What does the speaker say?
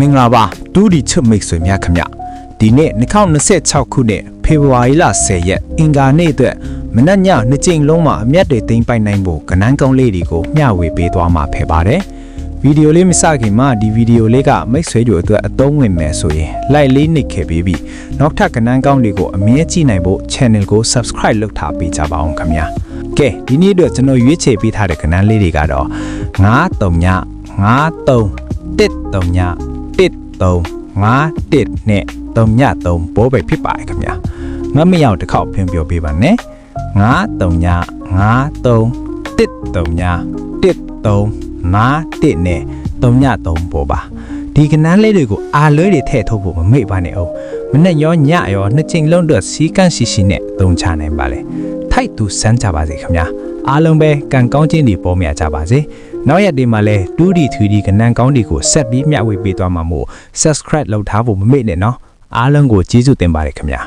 မင်္ဂလာပါတူဒီချစ်မိတ်ဆွေများခင်ဗျဒီနေ့2026ခုနှစ်ဖေဖော်ဝါရီလ10ရက်အင်္ဂါနေ့အတွက်မနက်ည2ကြိမ်လုံးမှာအမျက်တွေသိမ်းပိုက်နိုင်ဖို့ကနန်းကုန်းလေးတွေကိုမျှဝေပေးသွားမှာဖြစ်ပါတယ်ဗီဒီယိုလေးမစခင်မှာဒီဗီဒီယိုလေးကမိတ်ဆွေတို့အတွက်အသုံးဝင်မယ်ဆိုရင် like လေးနှိပ်ခဲ့ပြီးနောက်ထပ်ကနန်းကောင်းတွေကိုအမြဲကြည့်နိုင်ဖို့ channel ကို subscribe လုပ်ထားပေးကြပါအောင်ခင်ဗျာကဲဒီနေ့အတွက်ကျွန်တော်ရွေးချယ်ပေးထားတဲ့ကနန်းလေးတွေကတော့9 3 9 3 1 3 1 3 5 1နဲ့3ည3ပိုးပဲဖြစ်ပါတယ်ခင်ဗျာငါမရောက်တစ်ခေါက်ပြင်ပြောပေးပါနဲ့9 3 9 3 1 3 1 3 5 1နဲ့3ည3ပိုးပါဒီကနန်းလေးတွေကိုအားလွဲတွေထည့်ထုတ်ဖို့မမေ့ပါနဲ့အောင်မနဲ့ရောညရောနှစ်ချိန်လုံးအတွက်စီးကန့်ရှိနဲ့သုံးချနိုင်ပါလေထိုက်သူစမ်းကြပါစေခင်ဗျာအားလုံးပဲကံကောင်းခြင်းတွေပေါ်မြကြပါစေနောက်ရက်ဒီမှာလဲ 2D 3D ကနန်းကောင်းတွေကိုဆက်ပြီးမျှဝေပေးသွားမှာမို့ subscribe လုပ်ထားဖို့မမေ့နဲ့နော်အားလုံးကိုကျေးဇူးတင်ပါတယ်ခင်ဗျာ